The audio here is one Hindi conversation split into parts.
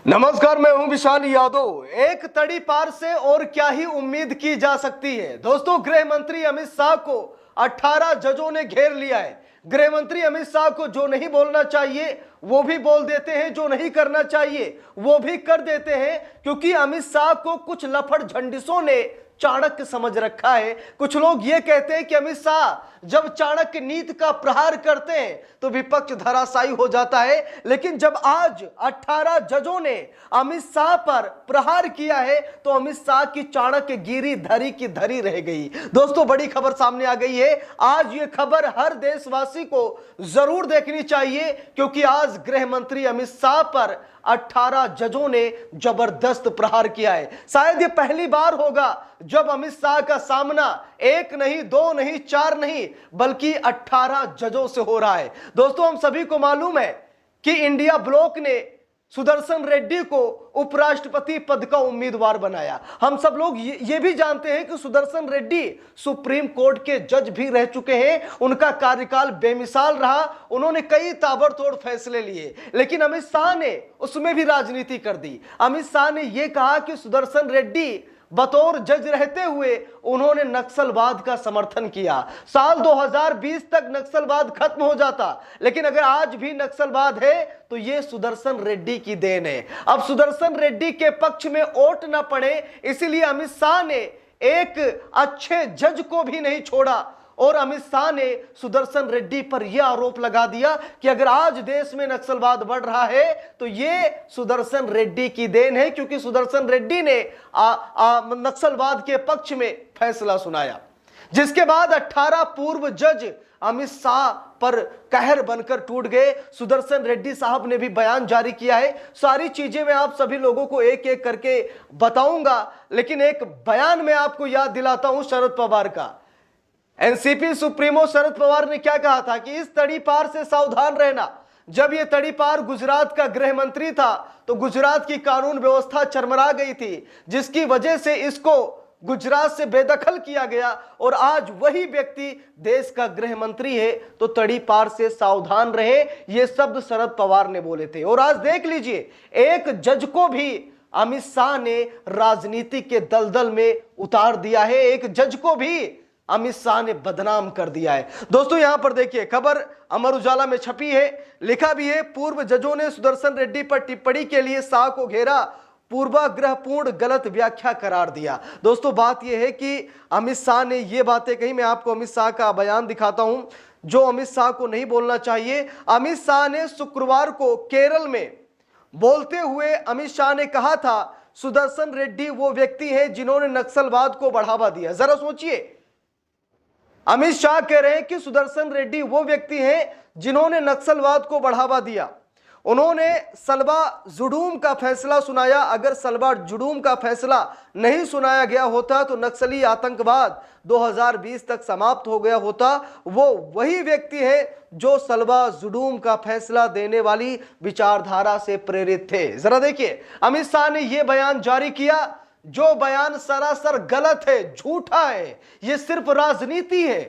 नमस्कार, मैं हूं विशाल यादव। एक तड़ी पार से और क्या ही उम्मीद की जा सकती है। दोस्तों, गृह मंत्री अमित शाह को 18 जजों ने घेर लिया है। गृह मंत्री अमित शाह को जो नहीं बोलना चाहिए वो भी बोल देते हैं, जो नहीं करना चाहिए वो भी कर देते हैं, क्योंकि अमित शाह को कुछ लफड़ झंडिसों ने चाणक्य समझ रखा है। कुछ लोग ये कहते हैं कि अमित शाह जब चाणक्य नीति का प्रहार करते हैं तो विपक्ष धराशायी हो जाता है, लेकिन जब आज 18 जजों ने अमित शाह पर प्रहार किया है तो अमित शाह की चाणक्य गिरी धरी की धरी रह गई। दोस्तों, बड़ी खबर सामने आ गई है। आज ये खबर हर देशवासी को जरूर देखनी चाहिए, क्योंकि आज गृह मंत्री अमित शाह पर 18 जजों ने जबरदस्त प्रहार किया है। शायद ये पहली बार होगा जब अमित शाह का सामना एक नहीं, दो नहीं, चार नहीं, बल्कि 18 जजों से हो रहा है। दोस्तों, हम सभी को मालूम है कि इंडिया ब्लॉक ने सुदर्शन रेड्डी को उपराष्ट्रपति पद का उम्मीदवार बनाया। हम सब लोग ये भी जानते हैं कि सुदर्शन रेड्डी सुप्रीम कोर्ट के जज भी रह चुके हैं। उनका कार्यकाल बेमिसाल रहा, उन्होंने कई ताबड़तोड़ फैसले लिए, लेकिन अमित शाह ने उसमें भी राजनीति कर दी। अमित शाह ने यह कहा कि सुदर्शन रेड्डी बतौर जज रहते हुए उन्होंने नक्सलवाद का समर्थन किया। साल 2020 तक नक्सलवाद खत्म हो जाता, लेकिन अगर आज भी नक्सलवाद है तो यह सुदर्शन रेड्डी की देन है। अब सुदर्शन रेड्डी के पक्ष में वोट न पड़े, इसीलिए अमित शाह ने एक अच्छे जज को भी नहीं छोड़ा और अमित शाह ने सुदर्शन रेड्डी पर यह आरोप लगा दिया कि अगर आज देश में नक्सलवाद बढ़ रहा है तो यह सुदर्शन रेड्डी की देन है, क्योंकि सुदर्शन रेड्डी ने नक्सलवाद के पक्ष में फैसला सुनाया। जिसके बाद 18 पूर्व जज अमित शाह पर कहर बनकर टूट गए। सुदर्शन रेड्डी साहब ने भी बयान जारी किया है। सारी चीजें मैं आप सभी लोगों को एक एक करके बताऊंगा, लेकिन एक बयान मैं आपको याद दिलाता हूं शरद पवार का। एनसीपी सुप्रीमो शरद पवार ने क्या कहा था कि इस तड़ी पार से सावधान रहना। जब यह तड़ी पार गुजरात का गृह मंत्री था तो गुजरात की कानून व्यवस्था चरमरा गई थी, जिसकी वजह से इसको गुजरात से बेदखल किया गया और आज वही व्यक्ति देश का गृह मंत्री है। तो तड़ी पार से सावधान रहे, ये शब्द शरद पवार ने बोले थे। और आज देख लीजिए, एक जज को भी अमित शाह ने राजनीति के दलदल में उतार दिया है। एक जज को भी अमित शाह ने बदनाम कर दिया है। दोस्तों, यहां पर देखिए, खबर अमर उजाला में छपी है, लिखा भी है, पूर्व जजों ने सुदर्शन रेड्डी पर टिप्पणी के लिए शाह को घेरा, पूर्वाग्रहपूर्ण गलत व्याख्या करार दिया। दोस्तों, बात यह है कि अमित शाह ने ये बातें कही। मैं आपको अमित शाह का बयान दिखाता हूं जो अमित शाह को नहीं बोलना चाहिए। अमित शाह ने शुक्रवार को केरल में बोलते हुए अमित शाह ने कहा था, सुदर्शन रेड्डी वो व्यक्ति है जिन्होंने नक्सलवाद को बढ़ावा दिया। जरा सोचिए, अमित शाह कह रहे हैं कि सुदर्शन रेड्डी वो व्यक्ति हैं जिन्होंने नक्सलवाद को बढ़ावा दिया। उन्होंने सलवा जुडूम का फैसला सुनाया। अगर सलवा जुडूम का फैसला नहीं सुनाया गया होता तो नक्सली आतंकवाद 2020 तक समाप्त हो गया होता। वो वही व्यक्ति है जो सलवा जुडूम का फैसला देने वाली विचारधारा से प्रेरित थे। जरा देखिए, अमित शाह ने यह बयान जारी किया, जो बयान सरासर गलत है, झूठा है। यह सिर्फ राजनीति है,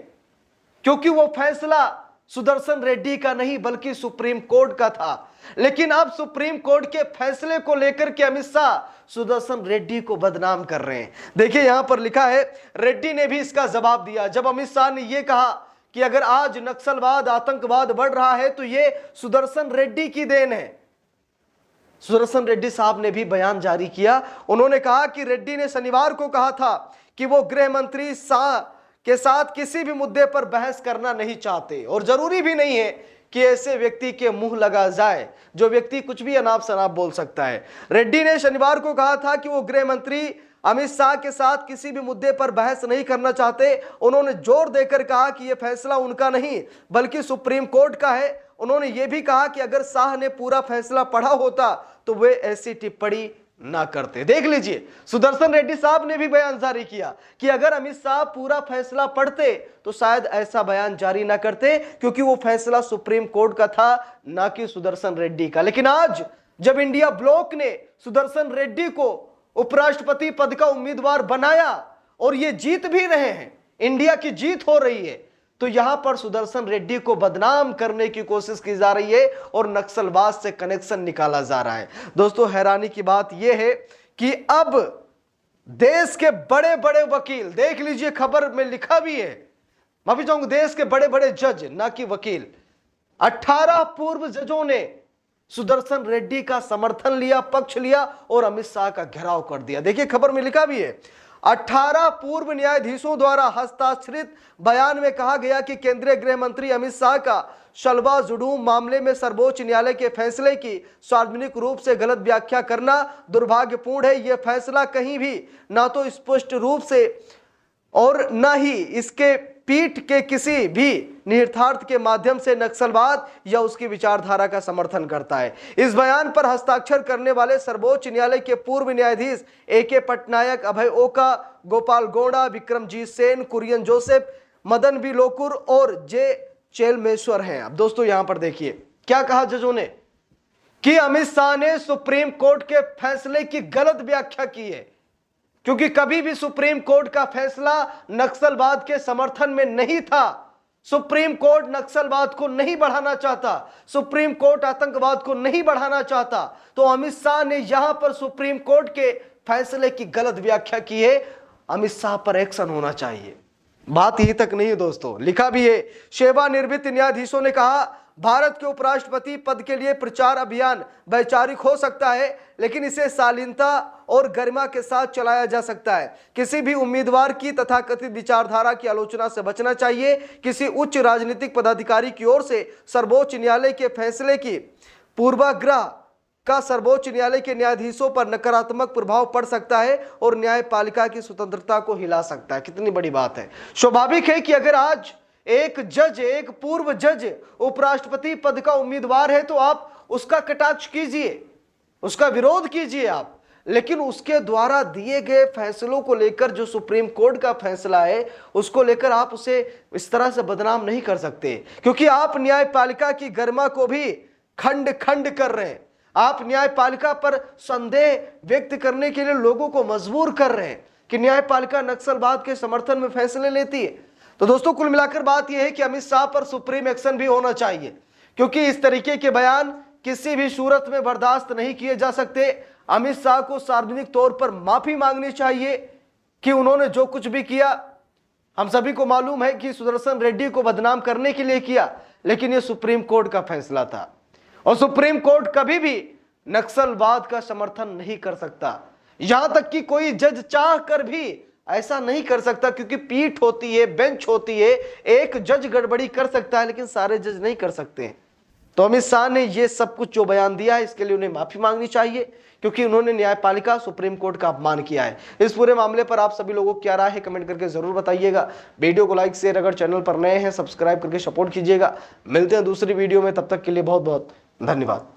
क्योंकि वो फैसला सुदर्शन रेड्डी का नहीं बल्कि सुप्रीम कोर्ट का था। लेकिन अब सुप्रीम कोर्ट के फैसले को लेकर के अमित शाह सुदर्शन रेड्डी को बदनाम कर रहे हैं। देखिए, यहां पर लिखा है, रेड्डी ने भी इसका जवाब दिया। जब अमित शाह ने यह कहा कि अगर आज नक्सलवाद, आतंकवाद बढ़ रहा है तो यह सुदर्शन रेड्डी की देन है, सुदर्शन रेड्डी साहब ने भी बयान जारी किया। उन्होंने कहा कि रेड्डी ने शनिवार को कहा था कि वो गृह मंत्री शाह के साथ किसी भी मुद्दे पर बहस करना नहीं चाहते और जरूरी भी नहीं है कि ऐसे व्यक्ति के मुंह लगा जाए जो व्यक्ति कुछ भी अनाप शनाप बोल सकता है। रेड्डी ने शनिवार को कहा था कि वो गृह मंत्री अमित शाह के साथ किसी भी मुद्दे पर बहस नहीं करना चाहते। उन्होंने जोर देकर कहा कि यह फैसला उनका नहीं बल्कि सुप्रीम कोर्ट का है। उन्होंने यह भी कहा कि अगर शाह ने पूरा फैसला पढ़ा होता तो वे ऐसी टिप्पणी ना करते। देख लीजिए, सुदर्शन रेड्डी साहब ने भी बयान जारी किया कि अगर अमित शाह पूरा फैसला पढ़ते तो शायद ऐसा बयान जारी ना करते, क्योंकि वो फैसला सुप्रीम कोर्ट का था, ना कि सुदर्शन रेड्डी का। लेकिन आज जब इंडिया ब्लॉक ने सुदर्शन रेड्डी को उपराष्ट्रपति पद का उम्मीदवार बनाया और ये जीत भी रहे हैं, इंडिया की जीत हो रही है, तो यहां पर सुदर्शन रेड्डी को बदनाम करने की कोशिश की जा रही है और नक्सलवाद से कनेक्शन निकाला जा रहा है। दोस्तों हैरानी की बात यह है कि अब देश के बड़े बड़े वकील, देख लीजिए खबर में लिखा भी है, माफी चाहूंगा, देश के बड़े बड़े जज ना कि वकील, 18 पूर्व जजों ने सुदर्शन रेड्डी का समर्थन लिया, पक्ष लिया और अमित शाह का घेराव कर दिया। देखिए खबर में लिखा भी है, 18 पूर्व न्यायाधीशों द्वारा हस्ताक्षरित बयान में कहा गया कि केंद्रीय गृह मंत्री अमित शाह का शलवा जुडूम मामले में सर्वोच्च न्यायालय के फैसले की सार्वजनिक रूप से गलत व्याख्या करना दुर्भाग्यपूर्ण है। यह फैसला कहीं भी ना तो स्पष्ट रूप से और न ही इसके पीठ के किसी भी निहितार्थ के माध्यम से नक्सलवाद या उसकी विचारधारा का समर्थन करता है। इस बयान पर हस्ताक्षर करने वाले सर्वोच्च न्यायालय के पूर्व न्यायाधीश AK पटनायक, अभय ओका, गोपाल गौड़ा, विक्रमजीत सेन, कुरियन जोसेफ, मदन बी लोकुर और जे चेलमेश्वर हैं। अब दोस्तों यहां पर देखिए क्या कहा जजों ने कि अमित शाह ने सुप्रीम कोर्ट के फैसले की गलत व्याख्या की है, क्योंकि कभी भी सुप्रीम कोर्ट का फैसला नक्सलवाद के समर्थन में नहीं था। सुप्रीम कोर्ट नक्सलवाद को नहीं बढ़ाना चाहता, सुप्रीम कोर्ट आतंकवाद को नहीं बढ़ाना चाहता। तो अमित शाह ने यहां पर सुप्रीम कोर्ट के फैसले की गलत व्याख्या की है, अमित शाह पर एक्शन होना चाहिए। बात यही तक नहीं है दोस्तों, लिखा भी है, सेवानिवृत्त न्यायाधीशों ने कहा भारत के उपराष्ट्रपति पद के लिए प्रचार अभियान वैचारिक हो सकता है, लेकिन इसे शालीनता और गरिमा के साथ चलाया जा सकता है। किसी भी उम्मीदवार की तथाकथित विचारधारा की आलोचना से बचना चाहिए। किसी उच्च राजनीतिक पदाधिकारी की ओर से सर्वोच्च न्यायालय के फैसले की पूर्वाग्रह का सर्वोच्च न्यायालय के न्यायाधीशों पर नकारात्मक प्रभाव पड़ सकता है और न्यायपालिका की स्वतंत्रता को हिला सकता है। कितनी बड़ी बात है। स्वाभाविक है कि अगर आज एक जज, एक पूर्व जज उपराष्ट्रपति पद का उम्मीदवार है तो आप उसका कटाक्ष कीजिए, उसका विरोध कीजिए आप, लेकिन उसके द्वारा दिए गए फैसलों को लेकर, जो सुप्रीम कोर्ट का फैसला है उसको लेकर आप उसे इस तरह से बदनाम नहीं कर सकते, क्योंकि आप न्यायपालिका की गरिमा को भी खंड खंड कर रहे हैं। आप न्यायपालिका पर संदेह व्यक्त करने के लिए लोगों को मजबूर कर रहे हैं कि न्यायपालिका नक्सलवाद के समर्थन में फैसले लेती है। तो दोस्तों कुल मिलाकर बात यह है कि अमित शाह पर सुप्रीम एक्शन भी होना चाहिए, क्योंकि इस तरीके के बयान किसी भी सूरत में बर्दाश्त नहीं किए जा सकते। अमित शाह को सार्वजनिक तौर पर माफी मांगनी चाहिए कि उन्होंने जो कुछ भी किया, हम सभी को मालूम है कि सुदर्शन रेड्डी को बदनाम करने के लिए किया, लेकिन यह सुप्रीम कोर्ट का फैसला था और सुप्रीम कोर्ट कभी भी नक्सलवाद का समर्थन नहीं कर सकता। यहां तक कि कोई जज चाह कर भी ऐसा नहीं कर सकता, क्योंकि पीठ होती है, बेंच होती है। एक जज गड़बड़ी कर सकता है लेकिन सारे जज नहीं कर सकते हैं। तो अमित शाह ने ये सब कुछ जो बयान दिया है इसके लिए उन्हें माफी मांगनी चाहिए, क्योंकि उन्होंने न्यायपालिका, सुप्रीम कोर्ट का अपमान किया है। इस पूरे मामले पर आप सभी लोगों को क्या राय है कमेंट करके जरूर बताइएगा। वीडियो को लाइक शेयर, अगर चैनल पर नए हैं सब्सक्राइब करके सपोर्ट कीजिएगा। मिलते हैं दूसरी वीडियो में, तब तक के लिए बहुत बहुत धन्यवाद।